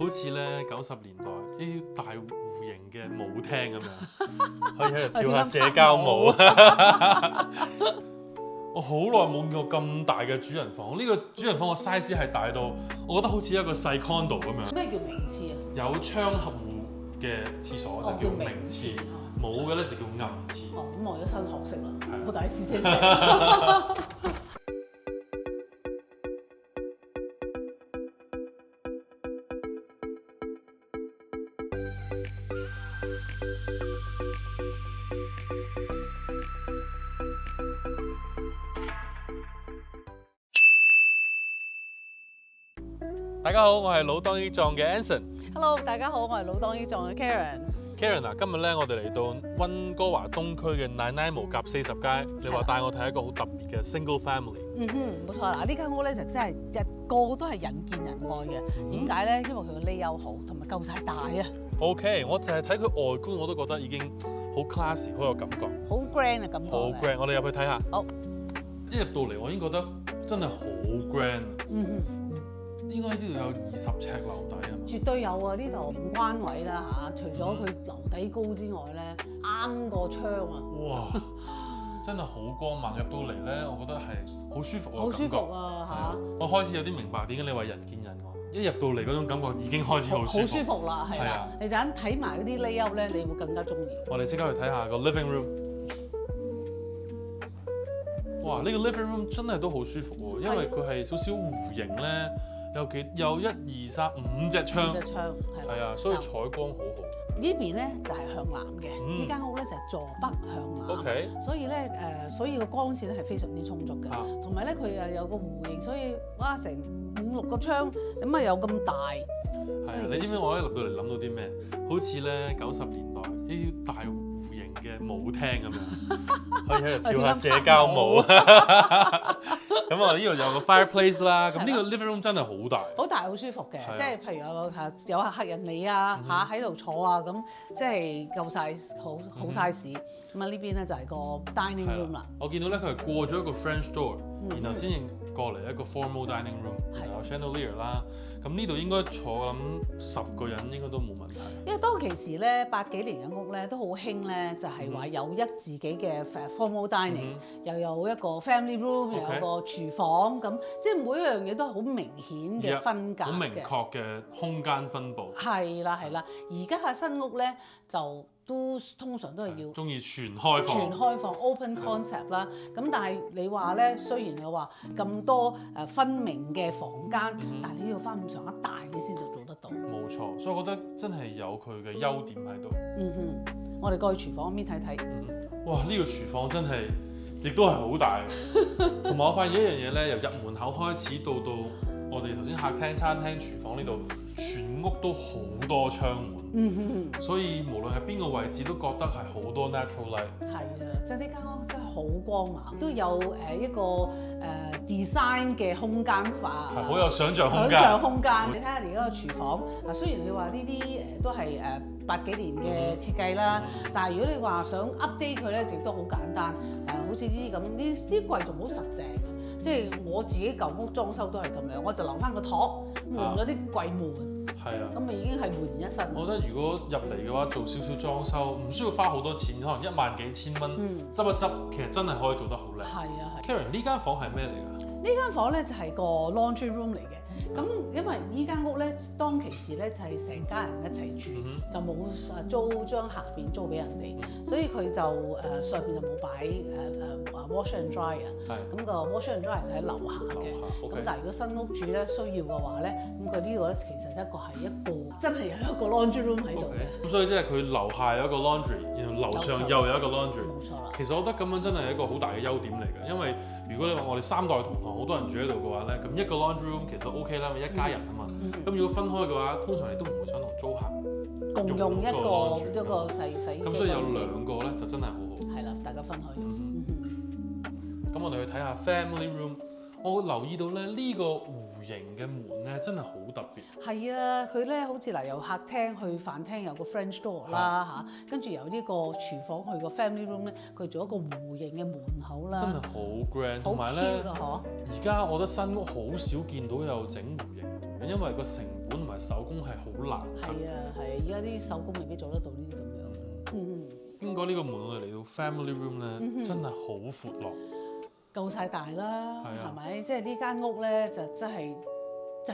好似咧90年代呢啲大戶型嘅舞廳咁樣，可以喺度跳下社交舞。我好耐冇見過咁大嘅主人房，呢個主人房個 size 係大到，我覺得好似一個細 condo 咁樣。咩叫名廁啊？有窗合戶嘅廁所就叫明廁，冇嘅咧就叫暗廁。哦，咁我而家新學識啦，係我第一次聽。大家好，我係老當益壯嘅 Anson。Hello， 大家好，我係老當益壯嘅 Karen。Karen 啊，今日咧我哋嚟到溫哥華東區嘅 Nanaimo 夾40街，你話帶我睇一個好特別嘅 single family。嗯哼，冇錯啦，呢間屋咧就真係個個都係人見人愛嘅。點解咧？因為佢個 layout好，同埋夠晒大啊。OK， 我淨係睇佢外觀，我都覺得已經好 classy， 好有感覺。好 grand 嘅感覺。好 grand， 我哋入去睇下。好。一入到嚟，我已經覺得真係好 grand。嗯哼。應該呢度有20尺樓底啊！絕對有啊！呢度玄關位啦嚇，除咗佢樓底高之外咧，啱個窗啊！哇，真係好光猛，入到嚟咧，我覺得係好舒服啊！好舒服啊嚇！我開始有啲明白點解你話人見人愛，一入到嚟嗰種感覺已經開始好舒服。好舒服啦，係啦！你陣間睇埋嗰啲 layout 咧，你會更加中意。我哋即刻去睇下個 living room。哇！呢個 living room 真係都好舒服喎，因為佢係少少弧形咧。有1、2、3、5隻窗，係啊，所以採光好好。呢邊咧就係向南嘅，呢間屋咧就係坐北向南。OK， 所以咧所以個光線咧係非常之充足嘅，同埋咧佢又有個弧形，所以哇成5、6個窗，咁啊有咁大。係啊，你知唔知我一入到嚟諗到啲咩？好似咧90年代呢啲大戶型嘅舞廳咁樣，可以喺度跳下社交舞。咁我哋呢度有個 fireplace 啦，咁呢個 living room 真係好大，好大好舒服嘅，即係譬如有客人嚟啊嚇喺度坐啊咁，即係夠晒好 size。咁啊呢邊咧就係個 dining room 啦。我見到咧佢係過咗一個 French door，然後先過嚟一個 formal dining room，然後 chandelier 啦。咁呢度應該坐諗10個人應該都冇問題。因為當其時咧80幾年嘅屋咧都好興咧，就係話有自己嘅 formal dining，又有一個 family room，又有個廚房咁，即係每一樣嘢都係好明顯嘅分隔嘅，好明確嘅空間分佈。係啦係啦，而家嘅新屋咧就都通常都係要中意全開放，全開放 open concept 啦。咁但係你話咧，雖然你話咁多分明嘅房間，但係你要翻咁上下大，你先至做得到。冇錯，所以我覺得真係有佢嘅優點喺度。我哋過去廚房嗰邊睇睇。哇！呢個廚房真係亦都係好大，同埋我發現一樣嘢咧，由入門口開始到我哋頭先客廳、餐廳、廚房呢度，全屋都好多窗門，所以無論係邊個位置都覺得係好多 natural light。係啊，即係呢間屋真係好光猛，都有一個design 嘅空間化，係好有想像空間。你睇下而家個廚房，嗱雖然你話呢啲都係80幾年嘅設計啦，但係如果你話想 update 佢咧，亦都好簡單。好似呢啲咁，呢啲櫃仲好實淨。即係我自己舊屋裝修都係咁樣，我就留翻個托，換咗啲櫃門，咁咪已經係煥然一新。我覺得如果入嚟嘅話，做少少裝修，唔需要花好多錢，可能1萬幾千蚊，執一執，其實真係可以做得好靚。係啊係。Karen，呢間房係咩嚟㗎？呢間房咧就係個 laundry room 嚟嘅。咁因為呢間屋咧，當其時咧就係成家人一齊住，就冇將下邊租俾人哋，所以佢就上邊就冇擺washer and dryer。咁個 washer and dryer 就喺樓下嘅。咁但係如果新屋主咧需要嘅話咧，咁佢呢個咧其實係一個真係有一個 laundry room 喺度嘅。咁所以即係佢樓下有一個 laundry， 然後樓上又有一個 laundry。冇錯啦。其實我覺得咁樣真係一個好大嘅優點嚟嘅，因為如果你話我哋3代同堂，好多人住喺度嘅話咧，咁一個 laundry room 其實 OK 啦，因為一家人啊嘛。咁如果分開嘅話，通常你都唔會想同租客共用一個洗衣機。咁所以有2個咧就真係好好。係啦，大家分開用。咁我哋去睇下 family room， 我留意到咧呢個弧形嘅門咧，真係好特別。係啊，佢咧好似嗱由客廳去飯廳有個 French door 啦嚇，跟住由呢個廚房去個 family room 咧，佢做一個弧形嘅門口啦。真係好 grand，同埋咧，而家我覺得新屋好少見到有整弧形門嘅，因為個成本同埋手工係好難。係啊係啊，而家啲手工未必做得到呢啲咁樣。經過呢個門，我哋嚟到 family room 咧，真係好闊落，夠晒大啦，係咪？即係呢間屋咧就真係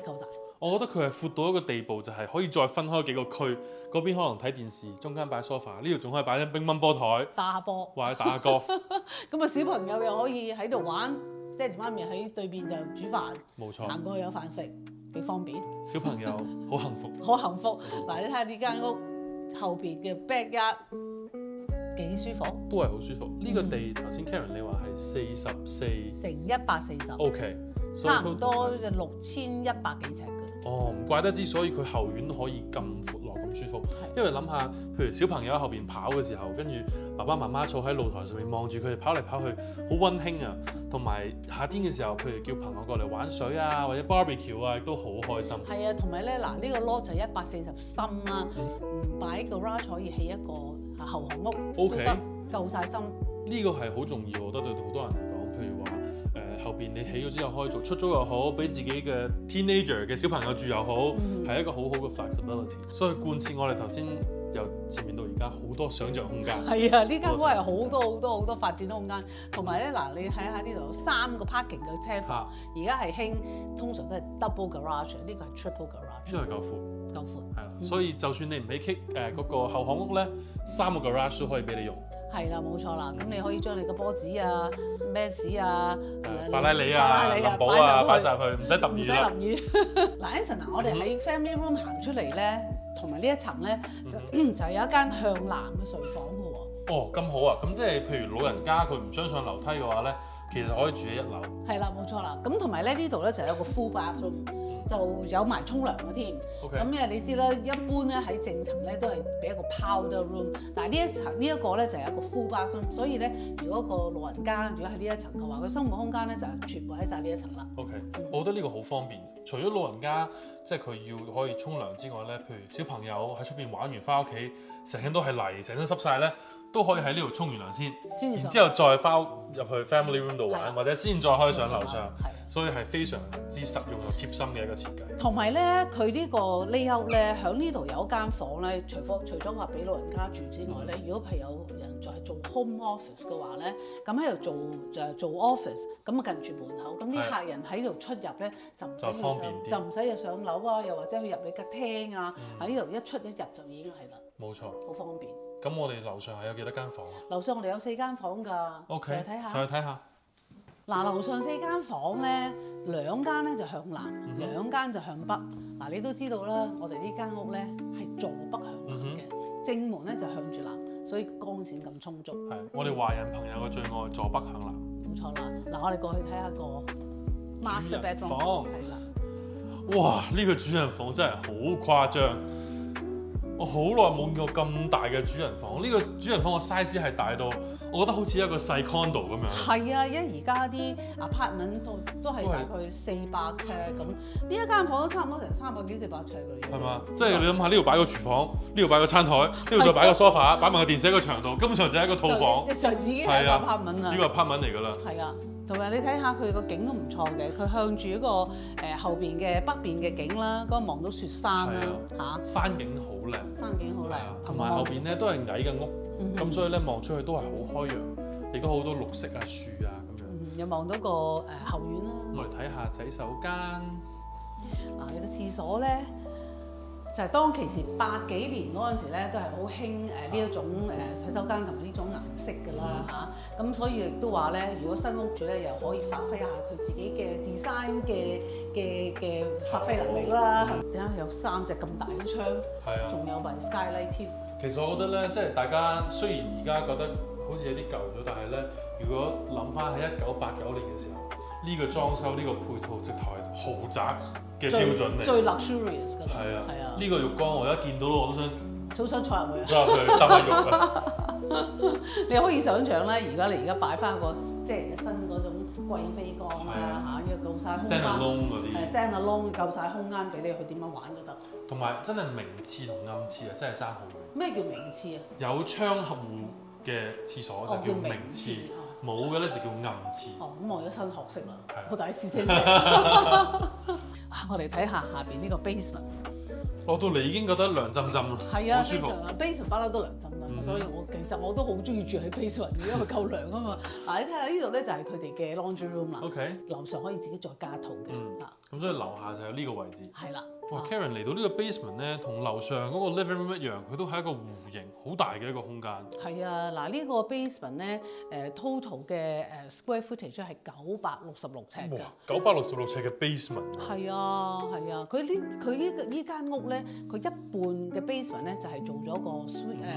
夠大。我覺得佢係闊到一個地步，就係可以再分開幾個區，嗰邊可能睇電視，中間擺 sofa， 呢度仲可以擺張乒乓波台，打下波，或者打下 golf。咁啊，小朋友又可以喺度玩，爹哋媽咪喺對面就煮飯，冇錯，行過去有飯食，幾方便。小朋友好幸福，好幸福。嗱，你睇下呢間屋後邊嘅 backyard 幾舒服，都係好舒服。呢個地頭先 Karen 你話係44乘140 ，OK，差唔多就6100幾尺㗎。哦，唔怪得之，所以佢後院可以咁闊落咁舒服。因為諗下，譬如小朋友喺後邊跑嘅時候，跟住爸爸媽媽坐喺露台上面望住佢哋跑嚟跑去，好溫馨啊！同埋夏天嘅時候，譬如叫朋友過嚟玩水啊，或者 barbecue 啊，亦都好開心。係啊，同埋咧嗱，呢個 lot 就140深啦，唔擺 garage 可以起一個後巷屋 ，OK，夠晒深。呢個係好重要，我覺得對好多人嚟講，譬如話。後邊你起咗之後可以做出租又好，俾自己嘅 teenager 嘅小朋友住又好，係一個好好嘅 flexibility。所以貫徹我哋頭先由前面到而家好多想像空間。係啊，呢間屋係好多發展空間，同埋咧嗱，你睇下呢度有3個 parking 嘅車房，而家係興通常都係 double garage，呢個係 triple garage。因為夠闊。夠闊。係啦，所以就算你唔起嗰個後巷屋咧，3個 garage 都可以俾你用。係啦，冇錯啦。咁你可以將你個波子啊、咩士啊、法拉利啊、林寶啊擺晒去，唔使揼雨啦。唔使淋雨。嗱 Anson 啊，我哋喺 family room 行出嚟咧，同埋呢一層咧就有一間向南嘅睡房嘅喎。哦，咁好啊！咁即係譬如老人家佢唔想上樓梯嘅話咧，其實可以住喺1樓。係啦，冇錯啦。咁同埋咧呢度咧就有個 full bathroom。就有埋沖涼嘅添，咁因為你知啦，一般咧喺正層咧都係俾一個 powder room，但係呢一層呢一個咧就係一個 full bathroom，所以咧如果個老人家如果喺呢一層嘅話，佢生活空間咧就係全部喺晒呢一層啦。OK，我覺得呢個好方便，除咗老人家即係佢要可以沖涼之外咧，譬如小朋友喺出邊玩完翻屋企，成身都係泥，成身濕晒咧，都可以喺呢度沖完涼先，然之後再翻入去 family room 度玩，或者先再可以上樓上。所以係非常之實用又貼心嘅一個設計。同埋咧，佢呢個 layout 咧，喺呢度有一間房咧，除咗話俾老人家住之外咧，如果譬如有人在做 home office 嘅話咧，咁喺度做 office，咁啊近住門口，咁啲客人喺度出入咧就方便啲，就唔使上樓啊，又或者去入你嘅廳啊，喺呢度一出一入就已經係啦。冇錯，好方便。咁我哋樓上係有幾多間房啊？樓上我哋有4間房㗎。OK，上去睇下。嗱，樓上4間房咧，2間咧就向南，2間就向北。嗱，你都知道啦，我哋呢間屋咧係坐北向南嘅，正門咧就向住南，所以光線咁充足。係，我哋華人朋友嘅最愛坐北向南。冇錯啦，嗱，我哋過去睇下個 master bedroom 房。係啦。哇！呢個主人房真係好誇張。我好耐冇見過咁大嘅主人房，呢個主人房個 size 係大到，我覺得好似一個細 condo 咁樣。係啊，因為而家啲 apartment 都係大概400尺咁，呢一間房都差唔多成300幾400尺㗎。係嘛？即係你諗下，呢度擺個廚房，呢度擺個餐台，呢度再擺個 sofa，擺埋個電視喺個牆度，根本上就係一個套房。就自己係一個 apartment 啊。呢個 apartment 嚟㗎啦。係啊。同埋你睇下佢個景都唔錯嘅，佢向住一個後邊嘅北邊嘅景啦，嗰個望到雪山啦嚇。山景好靚。山景好靚。同埋後邊咧都係矮嘅屋，咁所以咧望出去都係好開揚，亦都好多綠色啊樹啊咁樣。又望到個後院啦。我嚟睇下洗手間。嗱，你個廁所咧。就係當其時80幾年嗰陣時咧，都係好興呢一種洗手間同埋呢種顏色㗎啦嚇。咁所以亦都話咧，如果新屋主咧又可以發揮下佢自己嘅 design 嘅發揮能力啦。點解佢有3隻咁大嘅窗？係啊，仲有埋 skylight 添。其實我覺得咧，即係大家雖然而家覺得好似有啲舊咗，但係咧，如果諗翻喺1989年嘅時候，呢個裝修呢個配套直頭係豪宅嘅標準嚟，最 luxurious 㗎。係啊，係啊。呢個浴缸我一見到我都想坐入去。坐入去浸下浴啊！你可以想象咧，如果你而家擺翻個即係新嗰種貴妃缸啦嚇，要夠晒空間 stand alone 嗰啲， stand alone 夠晒空間俾你去點樣玩都得。同埋真係明廁同暗廁啊，真係爭好遠。咩叫明廁啊？有窗合戶嘅廁所就叫明廁，冇嘅咧就叫暗廁。哦，咁我有新學識啦，係我第一次聽。我哋睇下下邊呢個 basement。落到嚟已經覺得涼浸浸啦，係啊好舒服。 ，basement 不嬲都涼浸浸，所以其實我都好中意住喺 basement，因為夠涼啊嘛。嗱，你睇下呢度咧就係佢哋嘅 laundry room 啦。 OK，樓上可以自己再加套嘅。咁所以樓下就有呢個位置。係啦。哇，Karen 嚟到呢個 basement 咧，同樓上嗰個 living room 一樣，佢都係一個弧形，好大嘅一個空間。係啊，嗱呢個 basement 咧，total 嘅square footage 係966尺㗎。哇，966尺嘅 basement。係啊，係啊，佢呢間屋咧，佢一半嘅 basement 咧就係做咗個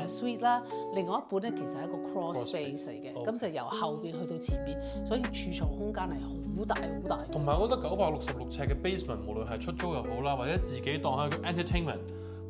suite 啦，另外一半咧其實係一個 cross space 嚟嘅，咁就由後邊去到前邊，所以儲藏空間係好大好大。同埋我覺得966尺嘅 basement，無論係出租又好啦，或者自己當係一個 entertainment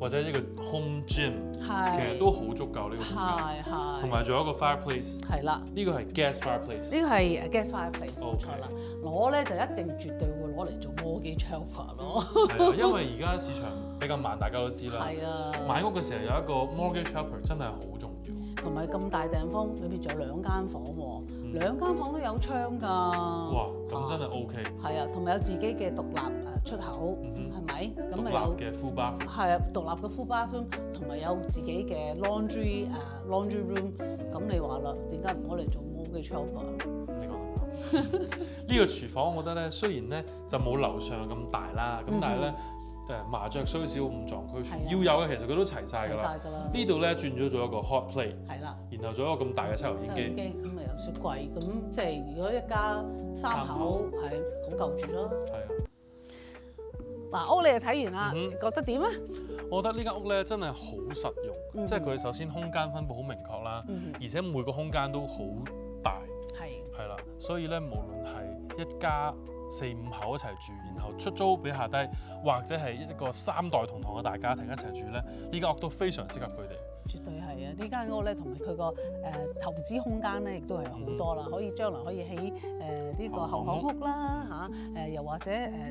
或者一個 home gym，其實都好足夠呢個空間。係。同埋仲有一個 fireplace。係啦。呢個係 gas fireplace。呢個係 gas fireplace，冇錯啦。我咧就一定絕對會攞嚟做 mortgage helper 咯。係啊，因為而家市場比較慢，大家都知啦。係啊。買屋嘅時候有一個 mortgage helper 真係好重要。同埋咁大地方，裏邊仲有2間房喎，2間房都有窗㗎。哇，咁真係 OK。係啊，同埋有自己嘅獨立出口，係咪？咁咪有獨立嘅 full bathroom。係啊，獨立嘅 full bathroom，同埋有自己嘅 laundry room。咁你話啦，點解唔攞嚟做 mortgage helper？你講得啱。呢個廚房我覺得咧，雖然咧就冇樓上咁大啦，咁但係咧麻雀雖小五臟俱全，要有嘅其實佢都齊晒㗎啦。呢度咧轉咗做一個 hot plate，係啦，然後仲有一個咁大嘅抽油煙機，咁咪有雪櫃，咁即係如果一家3口係好夠住咯。係啊。嗱，屋你就睇完啦，覺得點啊？我覺得呢間屋咧真係好實用，即係佢首先空間分佈好明確啦，而且每個空間都好大，係啦，所以咧無論係一家4、5口一齊住，然後出租俾下低，或者係一個3代同堂嘅大家庭一齊住咧，呢間屋都非常適合佢哋。絕對係啊！呢間屋咧，同埋佢個投資空間咧，亦都係好多啦。可以將來可以起呢個後巷屋啦嚇，又或者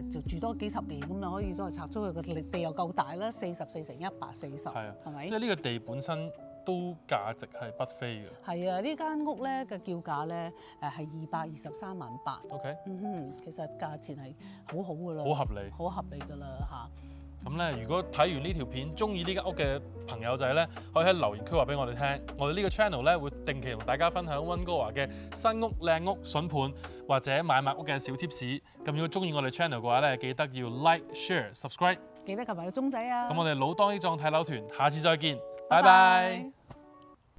就住多幾十年咁就可以都係拆租佢個地又夠大啦，44乘140，係咪？即係呢個地本身都價值係不菲嘅。係啊，呢間屋咧嘅叫價咧係223萬8。OK。其實價錢係好好㗎啦。好合理。好合理㗎啦嚇。咁咧，如果睇完呢條片，中意呢間屋嘅朋友仔咧，可以喺留言區話俾我哋聽。我哋呢個 channel 咧會定期同大家分享溫哥華嘅新屋、靚屋、筍盤或者買賣屋嘅小貼士。咁如果中意我哋 channel 嘅話咧，記得要 like、share、subscribe， 記得撳埋個鐘仔啊！咁我哋老當益壯睇樓團，下次再見，拜拜。